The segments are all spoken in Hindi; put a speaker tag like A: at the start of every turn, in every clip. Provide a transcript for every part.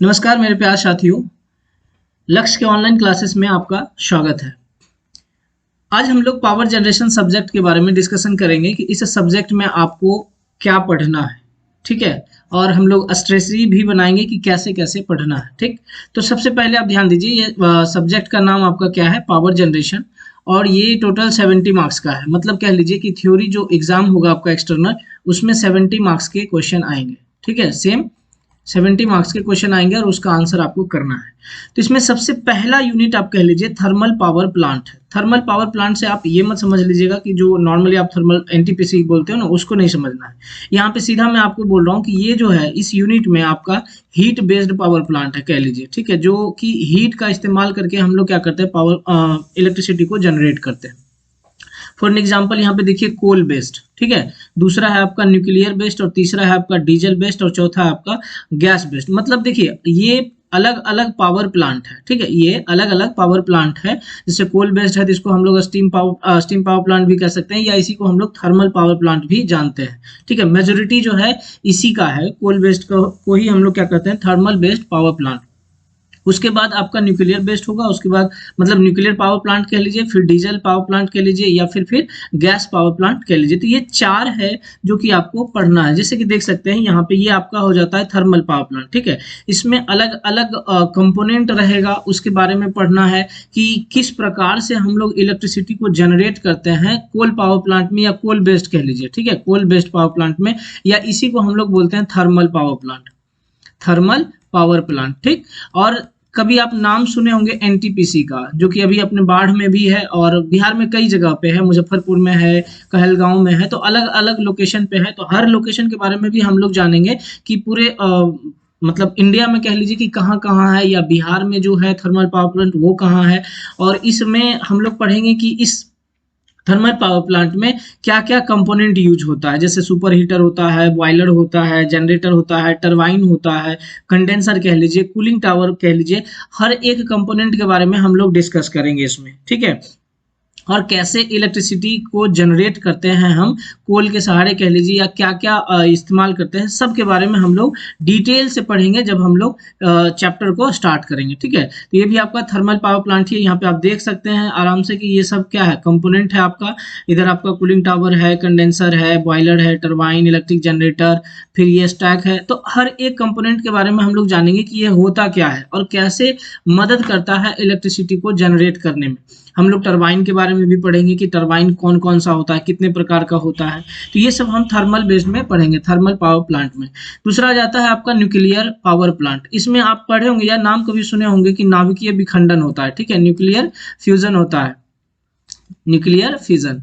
A: नमस्कार मेरे प्यारे साथियों। लक्ष्य के ऑनलाइन क्लासेस में आपका स्वागत है। आज हम लोग पावर जनरेशन सब्जेक्ट के बारे में डिस्कशन करेंगे कि इस सब्जेक्ट में आपको क्या पढ़ना है। ठीक है, और हम लोग स्ट्रेटजी भी बनाएंगे कि कैसे कैसे पढ़ना है। ठीक, तो सबसे पहले आप ध्यान दीजिए, ये सब्जेक्ट का नाम आपका क्या है, पावर जनरेशन, और ये टोटल 70 मार्क्स का है। मतलब कह लीजिए कि थ्योरी जो एग्जाम होगा आपका एक्सटर्नल, उसमें 70 मार्क्स के क्वेश्चन आएंगे। ठीक है, सेम 70 मार्क्स के क्वेश्चन आएंगे और उसका आंसर आपको करना है। तो इसमें सबसे पहला यूनिट आप कह लीजिए थर्मल पावर प्लांट है। थर्मल पावर प्लांट से आप ये मत समझ लीजिएगा कि जो नॉर्मली आप थर्मल एनटीपीसी बोलते हो ना, उसको नहीं समझना है। यहाँ पे सीधा मैं आपको बोल रहा हूँ कि ये जो है इस यूनिट में आपका हीट बेस्ड पावर प्लांट है कह लीजिए। ठीक है, जो कि हीट का इस्तेमाल करके हम लोग क्या करते हैं, पावर इलेक्ट्रिसिटी को जनरेट करते हैं। फॉर एग्जाम्पल यहाँ पे देखिए कोल बेस्ड, ठीक है, दूसरा है आपका न्यूक्लियर बेस्ड, और तीसरा है आपका डीजल बेस्ड, और चौथा है आपका गैस बेस्ड। मतलब देखिए ये अलग अलग पावर प्लांट है। ठीक है, ये अलग अलग पावर प्लांट है। जैसे कोल बेस्ड है तो इसको हम लोग स्टीम पावर प्लांट भी कह सकते हैं, या इसी को हम लोग थर्मल पावर प्लांट भी जानते हैं। ठीक है, मेजोरिटी जो है इसी का है, कोल बेस्ड को ही हम लोग क्या कहते हैं, थर्मल बेस्ड पावर प्लांट। उसके बाद आपका न्यूक्लियर बेस्ड होगा, उसके बाद मतलब न्यूक्लियर पावर प्लांट कह लीजिए, फिर डीजल पावर प्लांट कह लीजिए, या फिर गैस पावर प्लांट कह लीजिए। तो ये चार है जो कि आपको पढ़ना है। जैसे कि देख सकते हैं यहाँ पे ये आपका हो जाता है थर्मल पावर प्लांट। ठीक है, इसमें अलग अलग कंपोनेंट रहेगा, उसके बारे में पढ़ना है कि किस प्रकार से हम लोग इलेक्ट्रिसिटी को जनरेट करते हैं कोल पावर प्लांट में, या कोल बेस्ड कह लीजिए। ठीक है, कोल बेस्ड पावर प्लांट में, या इसी को हम लोग बोलते हैं thermal power plant, thermal power plant. ठीक, और कभी आप नाम सुने होंगे एनटीपीसी का, जो कि अभी अपने बाढ़ में भी है और बिहार में कई जगह पे है, मुजफ्फरपुर में है, कहलगांव में है, तो अलग अलग लोकेशन पे है। तो हर लोकेशन के बारे में भी हम लोग जानेंगे कि पूरे मतलब इंडिया में कह लीजिए कि कहाँ कहाँ है, या बिहार में जो है थर्मल पावर प्लांट वो कहाँ है। और इसमें हम लोग पढ़ेंगे कि इस थर्मल पावर प्लांट में क्या क्या कंपोनेंट यूज होता है। जैसे सुपर हीटर होता है, बॉयलर होता है, जनरेटर होता है, टरबाइन होता है, कंडेंसर कह लीजिए, कूलिंग टावर कह लीजिए। हर एक कंपोनेंट के बारे में हम लोग डिस्कस करेंगे इसमें। ठीक है, और कैसे इलेक्ट्रिसिटी को जनरेट करते हैं हम कोल के सहारे कह लीजिए, या क्या क्या इस्तेमाल करते हैं, सब के बारे में हम लोग डिटेल से पढ़ेंगे जब हम लोग चैप्टर को स्टार्ट करेंगे। ठीक है, तो ये भी आपका थर्मल पावर प्लांट है। यहाँ पे आप देख सकते हैं आराम से कि ये सब क्या है, कंपोनेंट है आपका। इधर आपका कूलिंग टावर है, कंडेंसर है, बॉयलर है, टरबाइन, इलेक्ट्रिक जनरेटर, फिर ये स्टैक है। तो हर एक कंपोनेंट के बारे में हम लोग जानेंगे कि ये होता क्या है और कैसे मदद करता है इलेक्ट्रिसिटी को जनरेट करने में। हम लोग टरबाइन के बारे में भी पढ़ेंगे कि टरबाइन कौन कौन सा होता है, कितने प्रकार का होता है। तो ये सब हम थर्मल बेस्ड में पढ़ेंगे, थर्मल पावर प्लांट में। दूसरा जाता है आपका न्यूक्लियर पावर प्लांट। इसमें आप पढ़े होंगे या नाम कभी सुने होंगे कि नाभिकीय विखंडन होता है। ठीक है, न्यूक्लियर फ्यूजन होता है, न्यूक्लियर फ्यूजन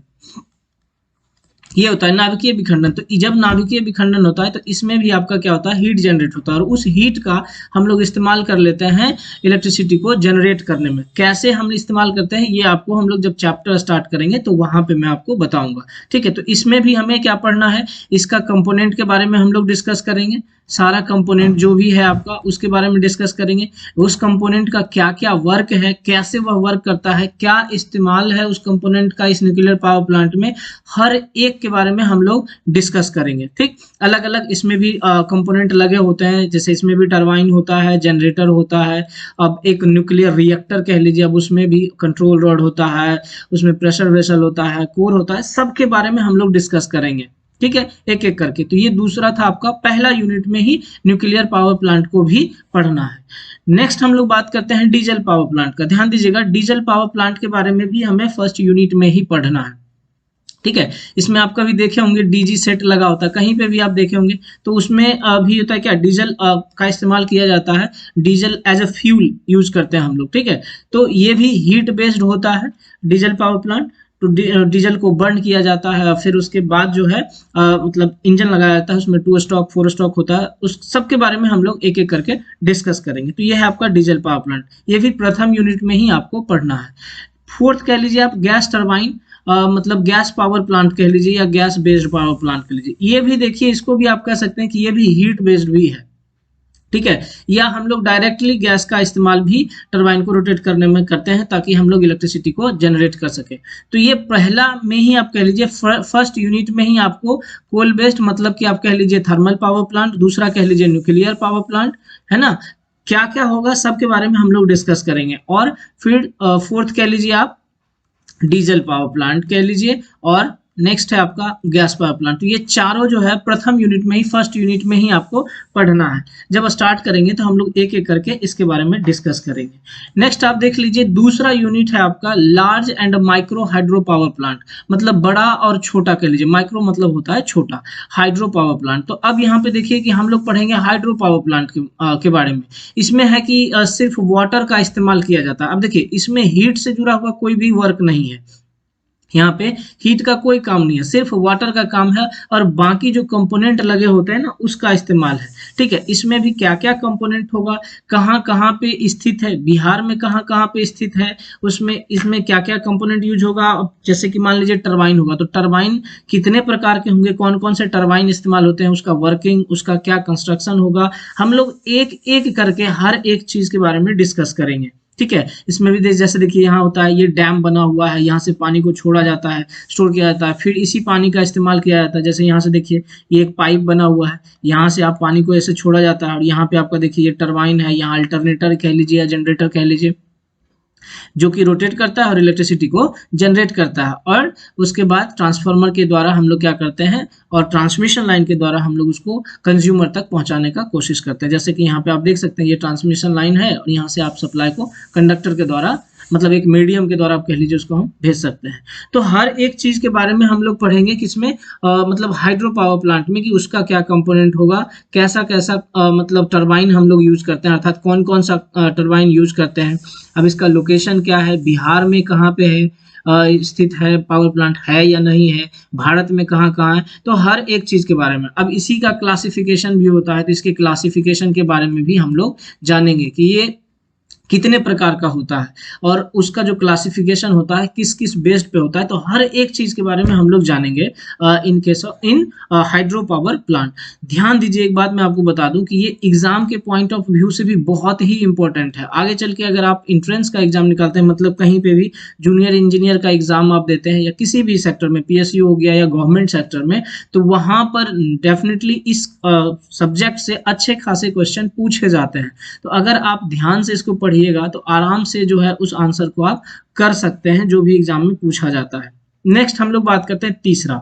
A: ये होता है नाभिकीय विखंडन। तो जब नाभिकीय विखंडन होता है तो इसमें भी आपका क्या होता है, हीट जनरेट होता है, और उस हीट का हम लोग इस्तेमाल कर लेते हैं इलेक्ट्रिसिटी को जनरेट करने में। कैसे हम इस्तेमाल करते हैं ये आपको हम लोग जब चैप्टर स्टार्ट करेंगे तो वहां पे मैं आपको बताऊंगा। ठीक है, तो इसमें भी हमें क्या पढ़ना है, इसका कंपोनेंट के बारे में हम लोग डिस्कस करेंगे। सारा कंपोनेंट जो भी है आपका उसके बारे में डिस्कस करेंगे। उस कंपोनेंट का क्या क्या वर्क है, कैसे वह वर्क करता है, क्या इस्तेमाल है उस कंपोनेंट का इस न्यूक्लियर पावर प्लांट में, हर एक के बारे में हम लोग डिस्कस करेंगे। ठीक, अलग अलग इसमें भी कंपोनेंट लगे होते हैं। जैसे इसमें भी टरबाइन होता है, जनरेटर होता है, अब एक न्यूक्लियर रिएक्टर कह लीजिए, अब उसमें भी कंट्रोल रॉड होता है, उसमें प्रेशर वेसल होता है, कोर होता है, सबके बारे में हम लोग डिस्कस करेंगे। ठीक है, एक एक करके। तो ये दूसरा था आपका, पहला यूनिट में ही न्यूक्लियर पावर प्लांट को भी पढ़ना है। नेक्स्ट हम लोग बात करते हैं डीजल पावर प्लांट का। ध्यान दीजिएगा, डीजल पावर प्लांट के बारे में भी हमें फर्स्ट यूनिट में ही पढ़ना है। ठीक है, इसमें आप कभी देखे होंगे डीजी सेट लगा होता है, कहीं पे भी आप देखे होंगे, तो उसमें भी होता है क्या, डीजल का इस्तेमाल किया जाता है। Diesel as a fuel use करते हैं हम लोग। ठीक है, तो ये भी हीट बेस्ड होता है डीजल पावर प्लांट। तो डीजल को बर्न किया जाता है, फिर उसके बाद जो है मतलब इंजन लगाया जाता है, उसमें 2 स्ट्रोक 4 स्ट्रोक होता है। उस सब के बारे में हम लोग एक एक करके डिस्कस करेंगे। तो ये है आपका डीजल पावर प्लांट, ये भी प्रथम यूनिट में ही आपको पढ़ना है। फोर्थ कह लीजिए आप गैस टरबाइन, मतलब गैस पावर प्लांट कह लीजिए, या गैस बेस्ड पावर प्लांट कह लीजिए। ये भी देखिए, इसको भी आप कह सकते हैं कि ये भी हीट बेस्ड भी है। ठीक है, या हम लोग डायरेक्टली गैस का इस्तेमाल भी टरबाइन को रोटेट करने में करते हैं ताकि हम लोग इलेक्ट्रिसिटी को जनरेट कर सके। तो ये पहला में ही आप कह लीजिए, फर्स्ट यूनिट में ही आपको कोल बेस्ड मतलब कि आप कह लीजिए थर्मल पावर प्लांट, दूसरा कह लीजिए न्यूक्लियर पावर प्लांट, है ना, क्या क्या होगा सबके बारे में हम लोग डिस्कस करेंगे। और फिर फोर्थ कह लीजिए आप डीजल पावर प्लांट कह लीजिए, और नेक्स्ट है आपका गैस पावर प्लांट। तो ये चारों जो है प्रथम यूनिट में ही, फर्स्ट यूनिट में ही आपको पढ़ना है। जब स्टार्ट करेंगे तो हम लोग एक एक करके इसके बारे में डिस्कस करेंगे। नेक्स्ट आप देख लीजिए, दूसरा यूनिट है आपका large and micro hydro power plant, मतलब बड़ा और छोटा कह लीजिए, माइक्रो मतलब होता है छोटा, हाइड्रो पावर प्लांट। तो अब यहाँ पे देखिए कि हम लोग पढ़ेंगे हाइड्रो पावर प्लांट के बारे में। इसमें है कि सिर्फ वाटर का इस्तेमाल किया जाता है। अब देखिए इसमें हीट से जुड़ा हुआ कोई भी वर्क नहीं है, यहाँ पे हीट का कोई काम नहीं है, सिर्फ वाटर का काम है, और बाकी जो कंपोनेंट लगे होते हैं ना उसका इस्तेमाल है। ठीक है, इसमें भी क्या क्या कंपोनेंट होगा, कहाँ कहाँ पे स्थित है, बिहार में कहाँ कहाँ पे स्थित है, उसमें इसमें क्या क्या कंपोनेंट यूज होगा। जैसे कि मान लीजिए टरबाइन होगा, तो टरबाइन कितने प्रकार के होंगे, कौन कौन से टरबाइन इस्तेमाल होते हैं, उसका वर्किंग, उसका क्या कंस्ट्रक्शन होगा, हम लोग एक एक करके हर एक चीज के बारे में डिस्कस करेंगे। ठीक है, इसमें भी जैसे देखिए यहाँ होता है, ये डैम बना हुआ है, यहाँ से पानी को छोड़ा जाता है, स्टोर किया जाता है, फिर इसी पानी का इस्तेमाल किया जाता है। जैसे यहाँ से देखिए ये एक पाइप बना हुआ है, यहाँ से आप पानी को ऐसे छोड़ा जाता है, और यहाँ पे आपका देखिए ये टरबाइन है, यहाँ अल्टरनेटर कह लीजिए या जनरेटर कह लीजिए, जो कि रोटेट करता है और इलेक्ट्रिसिटी को जनरेट करता है। और उसके बाद ट्रांसफार्मर के द्वारा हम लोग क्या करते हैं, और ट्रांसमिशन लाइन के द्वारा हम लोग उसको कंज्यूमर तक पहुंचाने का कोशिश करते हैं। जैसे कि यहाँ पे आप देख सकते हैं ये ट्रांसमिशन लाइन है, और यहाँ से आप सप्लाई को कंडक्टर के द्वारा, मतलब एक मीडियम के द्वारा आप कह लीजिए उसको हम भेज सकते हैं। तो हर एक चीज के बारे में हम लोग पढ़ेंगे, किसमें मतलब हाइड्रो पावर प्लांट में, कि उसका क्या कंपोनेंट होगा, कैसा कैसा मतलब टरबाइन हम लोग यूज करते हैं, अर्थात कौन कौन सा टरबाइन यूज करते हैं। अब इसका लोकेशन क्या है, बिहार में कहाँ पे है स्थित है, पावर प्लांट है या नहीं है, भारत में कहाँ कहाँ है, तो हर एक चीज के बारे में। अब इसी का क्लासिफिकेशन भी होता है, तो इसके क्लासिफिकेशन के बारे में भी हम लोग जानेंगे कि ये कितने प्रकार का होता है, और उसका जो क्लासिफिकेशन होता है किस किस बेस्ड पे होता है। तो हर एक चीज के बारे में हम लोग जानेंगे in case of in hydro power plant. ध्यान दीजिए, एक बात मैं आपको बता दूं कि ये एग्जाम के पॉइंट ऑफ व्यू से भी बहुत ही इंपॉर्टेंट है। आगे चल के अगर आप इंट्रेंस का एग्जाम निकालते हैं, मतलब कहीं पे भी जूनियर इंजीनियर का एग्जाम आप देते हैं, या किसी भी सेक्टर में, पीएसयू हो गया या गवर्नमेंट सेक्टर में, तो वहां पर डेफिनेटली इस सब्जेक्ट से अच्छे खासे क्वेश्चन पूछे जाते हैं। तो अगर आप ध्यान से इसको पढ़िएगा तो आराम से जो है उस आंसर को आप कर सकते हैं जो भी एग्जाम में पूछा जाता है। नेक्स्ट हम लोग बात करते हैं तीसरा।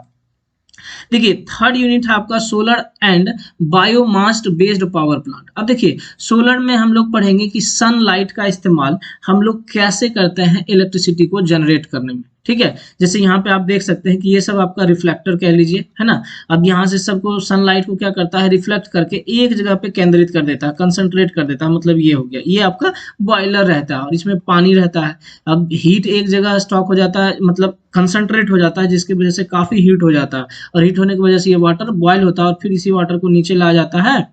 A: देखिए थर्ड यूनिट है आपका solar and biomass based power plant. अब देखिए सोलर में हम लोग पढ़ेंगे कि सनलाइट का इस्तेमाल हम लोग कैसे करते हैं इलेक्ट्रिसिटी को जनरेट करने में। ठीक है, जैसे यहाँ पे आप देख सकते हैं कि ये सब आपका रिफ्लेक्टर कह लीजिए, है ना। अब यहाँ से सबको सनलाइट को क्या करता है, रिफ्लेक्ट करके एक जगह पे केंद्रित कर देता है, कंसंट्रेट कर देता है, मतलब ये हो गया, ये आपका बॉयलर रहता है, और इसमें पानी रहता है। अब हीट एक जगह स्टॉक हो जाता है, मतलब कंसंट्रेट हो जाता है, जिसकी वजह से काफी हीट हो जाता है, और हीट होने की वजह से ये वाटर बॉयल होता है, और फिर इसी वाटर को नीचे लाया जाता है,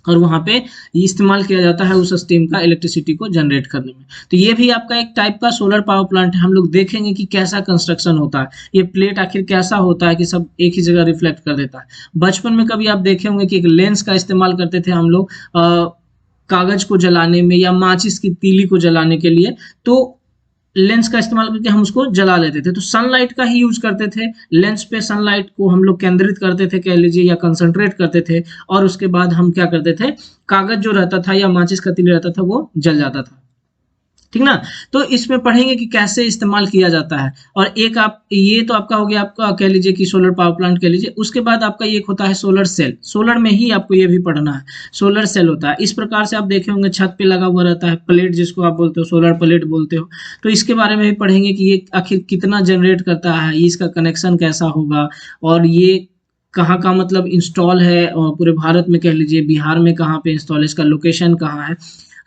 A: और वहां पे इस्तेमाल किया जाता है उस स्टीम का इलेक्ट्रिसिटी को जनरेट करने में। तो ये भी आपका एक टाइप का सोलर पावर प्लांट है। हम लोग देखेंगे कि कैसा कंस्ट्रक्शन होता है, ये प्लेट आखिर कैसा होता है कि सब एक ही जगह रिफ्लेक्ट कर देता है। बचपन में कभी आप देखे होंगे कि एक लेंस का इस्तेमाल करते थे हम लोग कागज को जलाने में, या माचिस की तीली को जलाने के लिए, तो लेंस का इस्तेमाल करके हम उसको जला लेते थे। तो सनलाइट का ही यूज करते थे, लेंस पे सनलाइट को हम लोग केंद्रित करते थे कह लीजिए, या कंसंट्रेट करते थे, और उसके बाद हम क्या करते थे, कागज जो रहता था या माचिस का तीली रहता था वो जल जाता था। ठीक ना। तो इसमें पढ़ेंगे कि कैसे इस्तेमाल किया जाता है। और एक आप ये तो आपका हो गया, आपका कह लीजिए कि सोलर पावर प्लांट कह लीजिए। उसके बाद आपका एक होता है सोलर सेल। सोलर में ही आपको ये भी पढ़ना है, सोलर सेल होता है। इस प्रकार से आप देखे होंगे छत पे लगा हुआ रहता है प्लेट, जिसको आप बोलते हो सोलर प्लेट बोलते हो। तो इसके बारे में भी पढ़ेंगे कि ये आखिर कितना जनरेट करता है, इसका कनेक्शन कैसा होगा, और ये कहाँ का मतलब इंस्टॉल है, और पूरे भारत में कह लीजिए, बिहार में कहाँ पे इंस्टॉल है, इसका लोकेशन कहाँ है।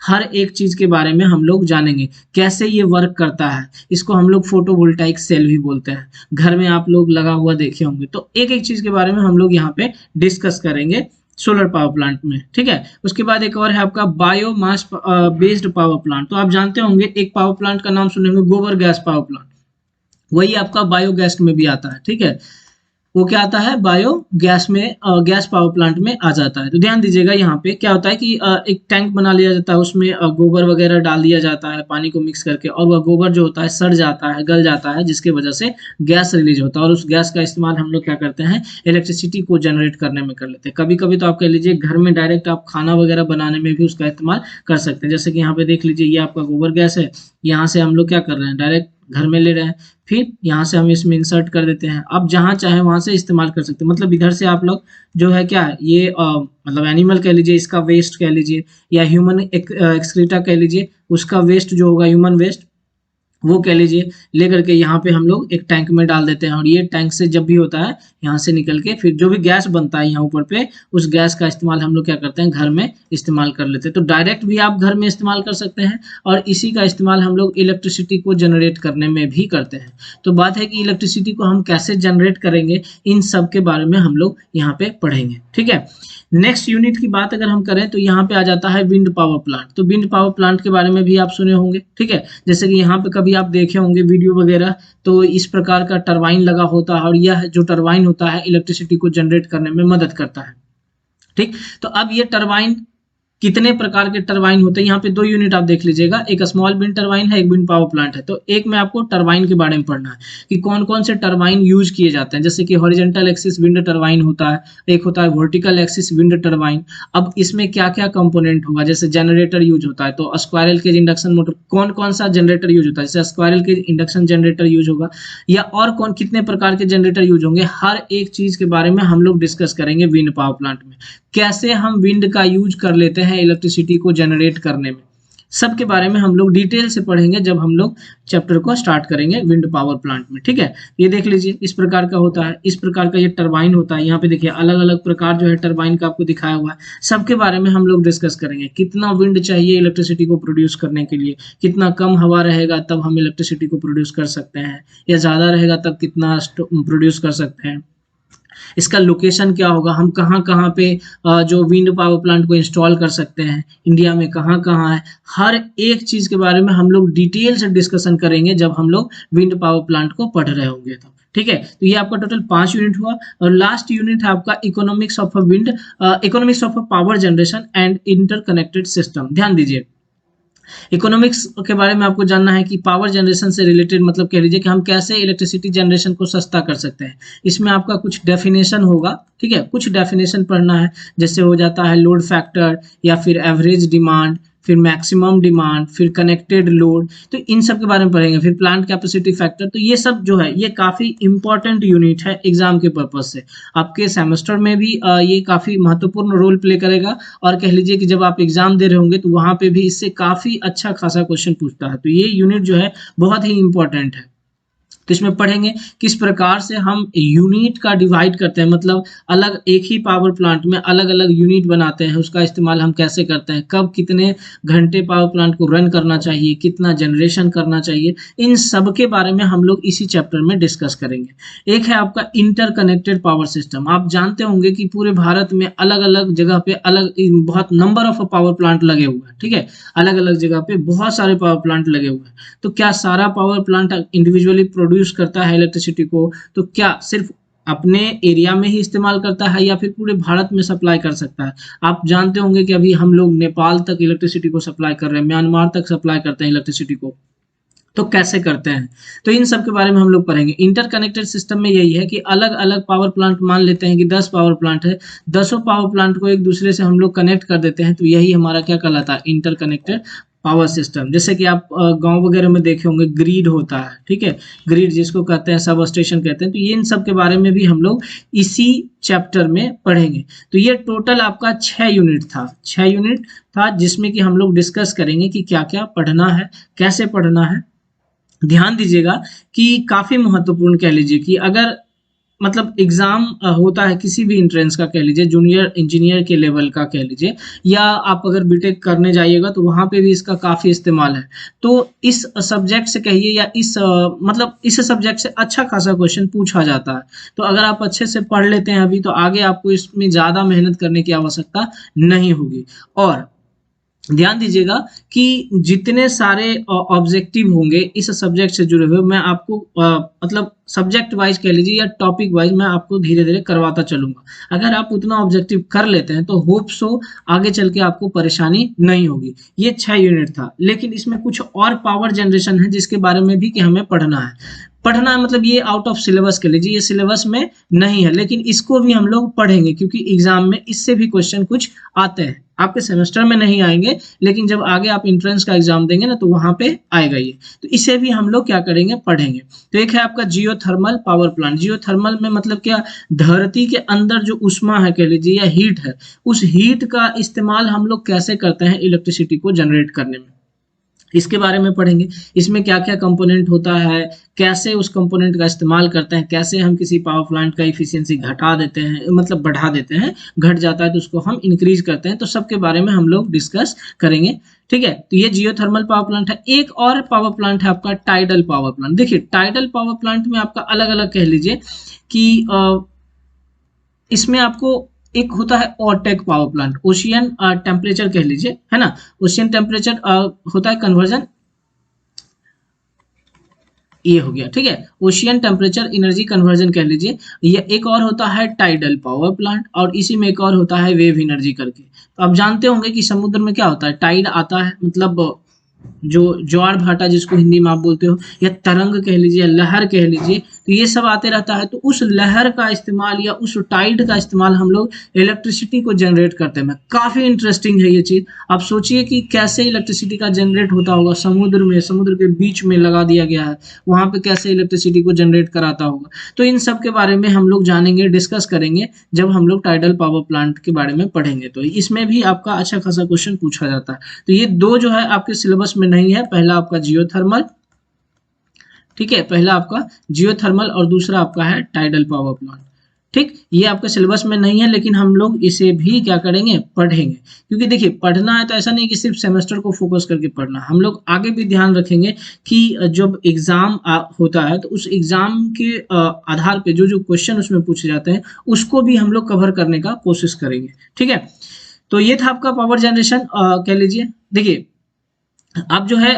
A: हर एक चीज के बारे में हम लोग जानेंगे, कैसे ये वर्क करता है। इसको हम लोग फोटोवोल्टाइक सेल भी बोलते हैं, घर में आप लोग लगा हुआ देखे होंगे। तो एक एक चीज के बारे में हम लोग यहाँ पे डिस्कस करेंगे सोलर पावर प्लांट में। ठीक है, उसके बाद एक और है आपका बायोमास बेस्ड पावर प्लांट। तो आप जानते होंगे एक पावर प्लांट का नाम सुनेंगे, गोबर गैस पावर प्लांट, वही आपका बायोगैस में भी आता है। ठीक है, वो क्या आता है, बायोगैस में, गैस पावर प्लांट में आ जाता है। तो ध्यान दीजिएगा यहाँ पे क्या होता है कि एक टैंक बना लिया जाता है, उसमें गोबर वगैरह डाल दिया जाता है पानी को मिक्स करके, और वह गोबर जो होता है सड़ जाता है, गल जाता है, जिसके वजह से गैस रिलीज होता है, और उस गैस का इस्तेमाल हम लोग क्या करते हैं, इलेक्ट्रिसिटी को जनरेट करने में कर लेते हैं। कभी कभी तो आप कह लीजिए घर में डायरेक्ट आप खाना वगैरह बनाने में भी उसका इस्तेमाल कर सकते हैं। जैसे कि यहाँ पे देख लीजिए, ये आपका गोबर गैस है, यहाँ से हम लोग क्या कर रहे हैं, डायरेक्ट घर में ले रहे हैं, फिर यहाँ से हम इसमें इंसर्ट कर देते हैं। आप जहाँ चाहे वहां से इस्तेमाल कर सकते हैं। मतलब इधर से आप लोग जो है क्या है, ये मतलब एनिमल कह लीजिए, इसका वेस्ट कह लीजिए, या ह्यूमन एक्सक्रीटा कह लीजिए, उसका वेस्ट जो होगा, ह्यूमन वेस्ट, वो कह लीजिए, लेकर के यहाँ पे हम लोग एक टैंक में डाल देते हैं, और ये टैंक से जब भी होता है यहाँ से निकल के फिर जो भी गैस बनता है यहाँ ऊपर पे, उस गैस का इस्तेमाल हम लोग क्या करते हैं, घर में इस्तेमाल कर लेते हैं। तो डायरेक्ट भी आप घर में इस्तेमाल कर सकते हैं, और इसी का इस्तेमाल हम लोग इलेक्ट्रिसिटी को जनरेट करने में भी करते हैं। तो बात है कि इलेक्ट्रिसिटी को हम कैसे जनरेट करेंगे, इन सब के बारे में हम लोग यहाँ पे पढ़ेंगे। ठीक है, नेक्स्ट यूनिट की बात अगर हम करें तो यहाँ पे आ जाता है विंड पावर प्लांट। तो विंड पावर प्लांट के बारे में भी आप सुने होंगे। ठीक है, जैसे कि यहाँ पे कभी आप देखे होंगे वीडियो वगैरह, तो इस प्रकार का टरबाइन लगा होता है, और यह जो टरबाइन होता है इलेक्ट्रिसिटी को जनरेट करने में मदद करता है। ठीक, तो अब ये टरबाइन, कितने प्रकार के टरबाइन होते हैं, यहाँ पे 2 यूनिट आप देख लीजिएगा, एक स्मॉल विंड टरबाइन है, एक विंड पावर प्लांट है। तो एक में आपको टरबाइन के बारे में पढ़ना है कि कौन कौन से टरबाइन यूज किए जाते हैं। जैसे कि हॉरिजॉन्टल एक्सिस विंड टरबाइन होता है, एक होता है वर्टिकल एक्सिस विंड टरबाइन। अब इसमें क्या क्या कंपोनेंट होगा, जैसे जनरेटर यूज होता है, तो स्क्वायरल केज इंडक्शन मोटर, कौन कौन सा जनरेटर यूज होता है, जैसे squirrel cage induction generator use होगा, या और कौन कितने प्रकार के जनरेटर यूज होंगे, हर एक चीज के बारे में हम लोग डिस्कस करेंगे विंड पावर प्लांट में। कैसे हम विंड का यूज कर लेते हैं इलेक्ट्रिसिटी को जनरेट करने में, सबके बारे में हम लोग डिटेल से पढ़ेंगे जब हम लोग चैप्टर को स्टार्ट करेंगे विंड पावर प्लांट में। ठीक है, ये देख लीजिए, इस प्रकार का होता है, इस प्रकार का ये टरबाइन होता है। यहाँ पे देखिए अलग अलग प्रकार जो है टरबाइन का आपको दिखाया हुआ है, सबके बारे में हम लोग डिस्कस करेंगे। कितना विंड चाहिए इलेक्ट्रिसिटी को प्रोड्यूस करने के लिए, कितना कम हवा रहेगा तब हम इलेक्ट्रिसिटी को प्रोड्यूस कर सकते हैं, या ज्यादा रहेगा तब कितना प्रोड्यूस कर सकते हैं, इसका लोकेशन क्या होगा, हम कहाँ कहाँ पे जो विंड पावर प्लांट को इंस्टॉल कर सकते हैं, इंडिया में कहाँ कहाँ है, हर एक चीज के बारे में हम लोग डिटेल से डिस्कशन करेंगे जब हम लोग विंड पावर प्लांट को पढ़ रहे होंगे। तो ठीक है, तो ये आपका टोटल 5 यूनिट हुआ, और लास्ट यूनिट है आपका economics of wind, economics of power generation and interconnected system. ध्यान दीजिए, इकोनॉमिक्स के बारे में आपको जानना है कि पावर जनरेशन से रिलेटेड, मतलब कह लीजिए कि हम कैसे इलेक्ट्रिसिटी जनरेशन को सस्ता कर सकते हैं। इसमें आपका कुछ डेफिनेशन होगा। ठीक है, कुछ डेफिनेशन पढ़ना है, जैसे हो जाता है लोड फैक्टर, या फिर एवरेज डिमांड, फिर मैक्सिमम डिमांड, फिर कनेक्टेड लोड, तो इन सब के बारे में पढ़ेंगे। फिर प्लांट कैपेसिटी फैक्टर। तो ये सब जो है ये काफी इंपॉर्टेंट यूनिट है एग्जाम के पर्पज से, आपके सेमेस्टर में भी ये काफी महत्वपूर्ण रोल प्ले करेगा, और कह लीजिए कि जब आप एग्जाम दे रहे होंगे तो वहां पे भी इससे काफी अच्छा खासा क्वेश्चन पूछता है। तो ये यूनिट जो है बहुत ही इंपॉर्टेंट है। तो इसमें पढ़ेंगे किस प्रकार से हम यूनिट का डिवाइड करते हैं, मतलब अलग एक ही पावर प्लांट में अलग अलग यूनिट बनाते हैं, उसका इस्तेमाल हम कैसे करते हैं, कब कितने घंटे पावर प्लांट को रन करना चाहिए, कितना जनरेशन करना चाहिए, इन सब के बारे में हम लोग इसी चैप्टर में डिस्कस करेंगे। एक है आपका इंटरकनेक्टेड पावर सिस्टम। आप जानते होंगे कि पूरे भारत में अलग अलग जगह पे अलग बहुत नंबर ऑफ पावर प्लांट लगे हुए हैं। ठीक है, अलग अलग जगह पे बहुत सारे पावर प्लांट लगे हुए हैं। तो क्या सारा पावर प्लांट इंडिविजुअली प्रोड्यूस करता है इलेक्ट्रिसिटी को, तो क्या सिर्फ अपने एरिया में ही इस्तेमाल करता है, या फिर पूरे भारत में सप्लाई कर सकता है। आप जानते होंगे कि अभी हम लोग नेपाल तक इलेक्ट्रिसिटी को सप्लाई कर रहे हैं, म्यांमार तक सप्लाई करते हैं इलेक्ट्रिसिटी को, तो कैसे करते हैं, तो इन सब के बारे में हम लोग पढ़ेंगे। इंटरकनेक्टेड सिस्टम में यही है कि अलग अलग पावर प्लांट, मान लेते हैं कि 10 पावर प्लांट है, 10 पावर प्लांट को एक दूसरे से हम लोग कनेक्ट कर देते हैं, तो यही हमारा क्या कहलाता है, इंटरकनेक्टेड पावर सिस्टम। जैसे कि आप गांव वगैरह में देखे होंगे ग्रिड होता है। ठीक है, ग्रिड जिसको कहते हैं, सब स्टेशन कहते हैं। तो ये इन सब के बारे में भी हम लोग इसी चैप्टर में पढ़ेंगे। तो ये टोटल आपका 6 यूनिट था, 6 यूनिट था, जिसमें कि हम लोग डिस्कस करेंगे कि क्या क्या पढ़ना है, कैसे पढ़ना है। ध्यान दीजिएगा कि काफी महत्वपूर्ण, कह लीजिए कि अगर मतलब एग्जाम होता है किसी भी एंट्रेंस का, कह लीजिए जूनियर इंजीनियर के लेवल का कह लीजिए, या आप अगर बीटेक करने जाइएगा तो वहां पे भी इसका काफी इस्तेमाल है। तो इस सब्जेक्ट से कहिए, या इस मतलब इस सब्जेक्ट से अच्छा खासा क्वेश्चन पूछा जाता है। तो अगर आप अच्छे से पढ़ लेते हैं अभी, तो आगे आपको इसमें ज्यादा मेहनत करने की आवश्यकता नहीं होगी। और ध्यान दीजिएगा कि जितने सारे ऑब्जेक्टिव होंगे इस सब्जेक्ट से जुड़े हुए, मैं आपको मतलब सब्जेक्ट वाइज कह लीजिए या टॉपिक वाइज मैं आपको धीरे धीरे करवाता चलूंगा। अगर आप उतना ऑब्जेक्टिव कर लेते हैं तो होप सो आगे चल के आपको परेशानी नहीं होगी। ये 6 यूनिट था, लेकिन इसमें कुछ और पावर जनरेशन है जिसके बारे में भी कि हमें पढ़ना है। पढ़ना है मतलब ये आउट ऑफ सिलेबस के लीजिए, ये सिलेबस में नहीं है, लेकिन इसको भी हम लोग पढ़ेंगे क्योंकि एग्जाम में इससे भी क्वेश्चन कुछ आते हैं। आपके सेमेस्टर में नहीं आएंगे, लेकिन जब आगे आप एंट्रेंस का एग्जाम देंगे ना तो वहां पे आएगा ये। तो इसे भी हम लोग क्या करेंगे, पढ़ेंगे। तो एक है आपका जियोथर्मल पावर प्लांट। जियोथर्मल में मतलब क्या, धरती के अंदर जो उष्मा है कह लीजिए या हीट है, उस हीट का इस्तेमाल हम लोग कैसे करते हैं इलेक्ट्रिसिटी को जनरेट करने में, इसके बारे में पढ़ेंगे। इसमें क्या क्या कंपोनेंट होता है, कैसे उस कंपोनेंट का इस्तेमाल करते हैं, कैसे हम किसी पावर प्लांट का इफिशियंसी घटा देते हैं, मतलब बढ़ा देते हैं, घट जाता है तो उसको हम इंक्रीज करते हैं, तो सबके बारे में हम लोग डिस्कस करेंगे। ठीक है, तो ये जियोथर्मल पावर प्लांट है। एक और पावर प्लांट है आपका टाइडल पावर प्लांट। देखिए टाइडल पावर प्लांट में आपका अलग अलग कह लीजिए कि इसमें आपको एक होता है OTEC power plant, ocean temperature कह लीजिए, है ना। ओशियन टेम्परेचर होता है कन्वर्जन, ये हो गया। ठीक है, ओशियन टेम्परेचर एनर्जी कन्वर्जन कह लीजिए। ये एक और होता है टाइडल पावर प्लांट, और इसी में एक और होता है वेव एनर्जी करके। तो आप जानते होंगे कि समुद्र में क्या होता है, टाइड आता है, मतलब जो ज्वार भाटा जिसको हिंदी में आप बोलते हो, या तरंग कह लीजिए, लहर कह लीजिए, तो ये सब आते रहता है। तो उस लहर का इस्तेमाल या उस टाइड का इस्तेमाल हम लोग इलेक्ट्रिसिटी को जनरेट करते हैं। काफी इंटरेस्टिंग है ये चीज। आप सोचिए कि कैसे इलेक्ट्रिसिटी का जनरेट होता होगा समुद्र में, समुद्र के बीच में लगा दिया गया है, वहां पे कैसे इलेक्ट्रिसिटी को जनरेट कराता होगा। तो इन सब के बारे में हम लोग जानेंगे, डिस्कस करेंगे जब हम लोग टाइडल पावर प्लांट के बारे में पढ़ेंगे। तो इसमें भी आपका अच्छा खासा क्वेश्चन पूछा जाता है। तो ये दो जो है आपके सिलेबस में नहीं है, पहला आपका जियोथर्मल, ठीक है, पहला आपका जियोथर्मल और दूसरा आपका है टाइडल पावर प्लांट। ठीक, ये आपके सिलेबस में नहीं है, लेकिन हम लोग इसे भी क्या करेंगे, पढ़ेंगे। क्योंकि देखिए पढ़ना है तो ऐसा नहीं कि सिर्फ सेमेस्टर को फोकस करके पढ़ना, हम लोग आगे भी ध्यान रखेंगे कि जब एग्जाम होता है तो उस एग्जाम के आधार पे जो जो क्वेश्चन उसमें पूछे जाते हैं उसको भी हम लोग कवर करने का कोशिश करेंगे। ठीक है, तो ये था आपका पावर जनरेशन कह लीजिए। देखिए आप जो है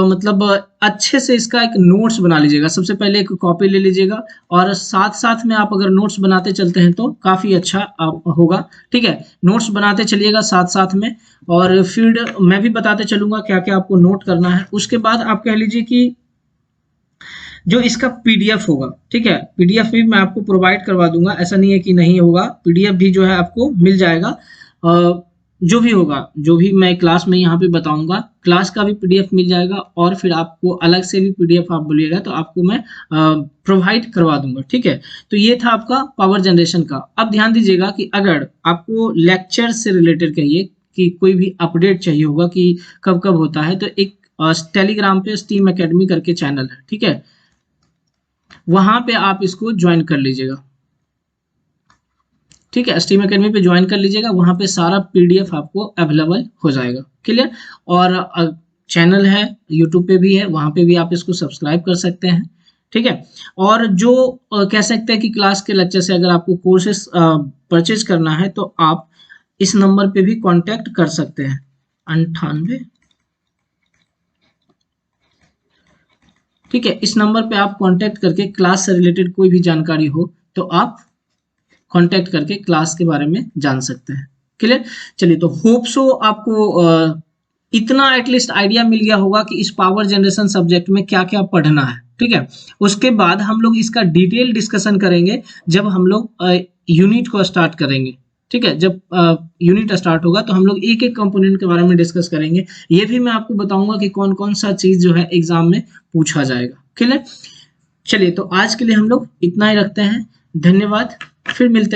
A: मतलब अच्छे से इसका एक नोट्स बना लीजिएगा। सबसे पहले एक कॉपी ले लीजिएगा, और साथ साथ में आप अगर नोट्स बनाते चलते हैं तो काफी अच्छा होगा। ठीक है, नोट्स बनाते चलिएगा साथ साथ में, और फिर मैं भी बताते चलूंगा क्या क्या आपको नोट करना है। उसके बाद आप कह लीजिए कि जो इसका पीडीएफ होगा, ठीक है, पीडीएफ भी मैं आपको प्रोवाइड करवा दूंगा, ऐसा नहीं है कि नहीं होगा, पीडीएफ भी जो है आपको मिल जाएगा। जो भी होगा, जो भी मैं क्लास में यहाँ पे बताऊंगा, क्लास का भी पीडीएफ मिल जाएगा, और फिर आपको अलग से भी पीडीएफ आप बोलिएगा तो आपको मैं प्रोवाइड करवा दूंगा। ठीक है, तो ये था आपका पावर जनरेशन का। अब ध्यान दीजिएगा कि अगर आपको लेक्चर से रिलेटेड कहिए कि कोई भी अपडेट चाहिए होगा कि कब कब होता है, तो एक टेलीग्राम पे स्टीम एकेडमी करके चैनल है, ठीक है, वहां पे आप इसको ज्वाइन कर लीजिएगा। ठीक है, स्टीम एकेडमी पे ज्वाइन कर लीजिएगा, वहां पे सारा पीडीएफ आपको अवेलेबल हो जाएगा। क्लियर, और चैनल है यूट्यूब पे भी है, वहां पे भी आप इसको सब्सक्राइब कर सकते हैं। ठीक है, और जो कह सकते हैं कि क्लास के लेक्चर से अगर आपको कोर्सेस परचेज करना है तो आप इस नंबर पे भी कांटेक्ट कर सकते हैं, 98। ठीक है, इस नंबर पे आप कांटेक्ट करके क्लास से रिलेटेड कोई भी जानकारी हो तो आप कांटेक्ट करके क्लास के बारे में जान सकते हैं। क्लियर, चलिए, तो होप सो आपको इतना एटलीस्ट आइडिया मिल गया होगा कि इस पावर जनरेशन सब्जेक्ट में क्या क्या पढ़ना है। ठीक है, उसके बाद हम लोग इसका डिटेल डिस्कशन करेंगे जब हम लोग यूनिट को स्टार्ट करेंगे। ठीक है, जब यूनिट स्टार्ट होगा तो हम लोग एक एक कंपोनेंट के बारे में डिस्कस करेंगे। ये भी मैं आपको बताऊंगा कि कौन कौन सा चीज जो है एग्जाम में पूछा जाएगा। क्लियर, चलिए, तो आज के लिए हम लोग इतना ही रखते हैं। धन्यवाद, फिर मिलते हैं।